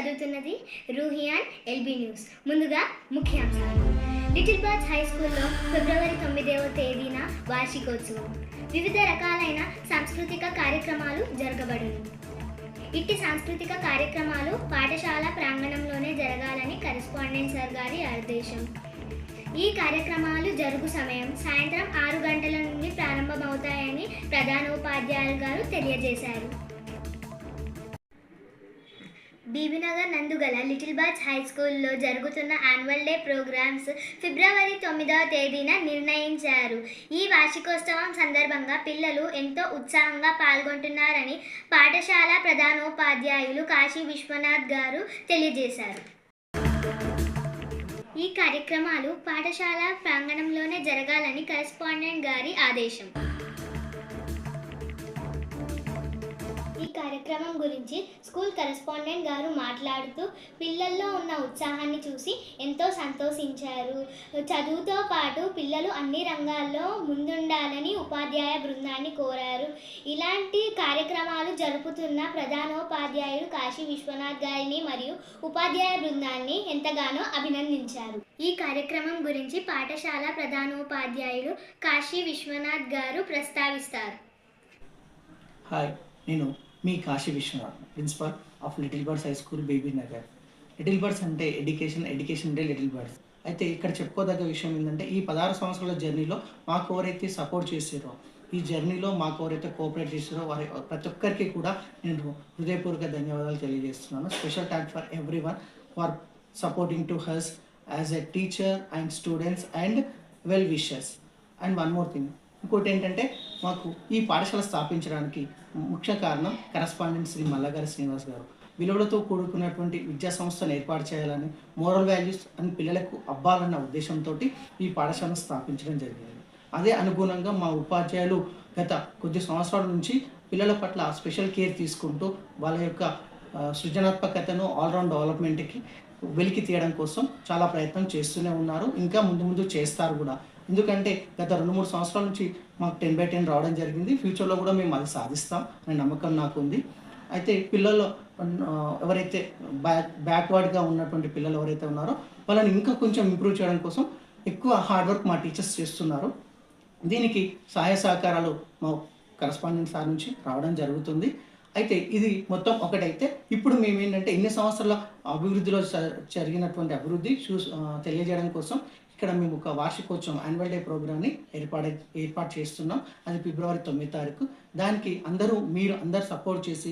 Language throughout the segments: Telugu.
చదువుతున్నది రూహియాన్ ఎల్బీ న్యూస్. ముందుగా ముఖ్యాంశాలు. లిటిల్ బర్డ్స్ హై స్కూల్లో ఫిబ్రవరి 9వ తేదీన వార్షికోత్సవం. వివిధ రకాలైన సాంస్కృతిక కార్యక్రమాలు జరగబడును. ఇట్టి సాంస్కృతిక కార్యక్రమాలు పాఠశాల ప్రాంగణంలోనే జరగాలని కరెస్పాండెంట్ సార్ గారి ఆదేశం. ఈ కార్యక్రమాలు జరుగు సమయం సాయంత్రం 6 గంటల నుండి ప్రారంభమవుతాయని ప్రధానోపాధ్యాయులు గారు తెలియజేశారు. బీబీనగర్ నందుగల లిటిల్ బర్డ్స్ హై స్కూల్లో జరుగుతున్న యాన్యువల్ డే ప్రోగ్రామ్స్ ఫిబ్రవరి 9వ తేదీన నిర్ణయించారు. ఈ వార్షికోత్సవం సందర్భంగా పిల్లలు ఎంతో ఉత్సాహంగా పాల్గొంటున్నారని పాఠశాల ప్రధానోపాధ్యాయులు కాశీ విశ్వనాథ్ గారు తెలియజేశారు. ఈ కార్యక్రమాలు పాఠశాల ప్రాంగణంలోనే జరగాలని కరెస్పాండెంట్ గారి ఆదేశం. ఈ కార్యక్రమం గురించి స్కూల్ కరెస్పాండెంట్ గారు మాట్లాడుతూ పిల్లల్లో ఉన్న ఉత్సాహాన్ని చూసి ఎంతో సంతోషించారు. చదువుతో పాటు పిల్లలు అన్ని రంగాల్లో ముందుండాలని ఉపాధ్యాయ బృందాన్ని కోరారు. ఇలాంటి కార్యక్రమాలు జరుపుతున్న ప్రధానోపాధ్యాయులు కాశీ విశ్వనాథ్ గారిని మరియు ఉపాధ్యాయ బృందాన్ని ఎంతగానో అభినందించారు. ఈ కార్యక్రమం గురించి పాఠశాల ప్రధానోపాధ్యాయులు కాశీ విశ్వనాథ్ గారు ప్రస్తావిస్తారు. హాయ్, నేను మీ Kashi Vishwanath, principal of little birds high school, Bibinagar. Little birds అంటే ఎడ్యుకేషన్ అంటే లిటిల్ బర్డ్స్. అయితే ఇక్కడ చెప్పుకోదగ్గ విషయం ఏంటంటే ఈ 16 సంవత్సరాల జర్నీలో మాకు ఎవరైతే సపోర్ట్ చేసారో, ఈ జర్నీలో మాకు ఎవరైతే కోఆపరేట్ చేసారో వారి ప్రతి ఒక్కరికి కూడా నేను హృదయపూర్వక ధన్యవాదాలు తెలియజేస్తున్నాను. Special thanks for every one for supporting to has as a teacher and students and well wishers. And one more thing, ఇంకోటి ఏంటంటే మాకు ఈ పాఠశాల స్థాపించడానికి ముఖ్య కారణం కరెస్పాండెంట్ శ్రీ మల్లగారి శ్రీనివాస్ గారు. విలువలతో కూడుకున్నటువంటి విద్యా సంస్థను ఏర్పాటు చేయాలని, మోరల్ వాల్యూస్ అని పిల్లలకు అబ్బాలన్న ఉద్దేశంతో ఈ పాఠశాలను స్థాపించడం జరిగింది. అదే అనుగుణంగా మా ఉపాధ్యాయులు గత కొద్ది సంవత్సరాల నుంచి పిల్లల పట్ల స్పెషల్ కేర్ తీసుకుంటూ వాళ్ళ యొక్క సృజనాత్మకతను ఆల్రౌండ్ డెవలప్మెంట్కి వెలికి తీయడం కోసం చాలా ప్రయత్నం చేస్తూనే ఉన్నారు. ఇంకా ముందు చేస్తారు కూడా. ఎందుకంటే గత 2-3 సంవత్సరాల నుంచి మాకు 10/10 రావడం జరిగింది. ఫ్యూచర్లో కూడా మేము అది సాధిస్తాం అనే నమ్మకం నాకు ఉంది. అయితే పిల్లల్లో ఎవరైతే బ్యాక్వర్డ్గా ఉన్నటువంటి పిల్లలు ఎవరైతే ఉన్నారో వాళ్ళని ఇంకా కొంచెం ఇంప్రూవ్ చేయడం కోసం ఎక్కువ హార్డ్ వర్క్ మా టీచర్స్ చేస్తున్నారు. దీనికి సహాయ సహకారాలు మా కరెస్పాండెంట్ సార్ నుంచి రావడం జరుగుతుంది. అయితే ఇది మొత్తం ఒకటైతే ఇప్పుడు మేము ఏంటంటే ఇన్ని సంవత్సరాల అభివృద్ధిలో జరిగినటువంటి అభివృద్ధి తెలియజేయడం కోసం ఇక్కడ మేము ఒక వార్షికోత్సవం యాన్యువల్ డే ప్రోగ్రామ్ని ఏర్పాటు చేస్తున్నాం. అది ఫిబ్రవరి 9వ తారీఖు. దానికి మీరు అందరూ సపోర్ట్ చేసి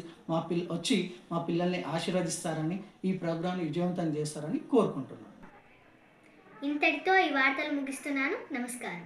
వచ్చి మా పిల్లల్ని ఆశీర్వదిస్తారని, ఈ ప్రోగ్రామ్ని విజయవంతం చేస్తారని కోరుకుంటున్నాను. ఇంతటితో ఈ వార్తలు ముగిస్తున్నాను. నమస్కారం.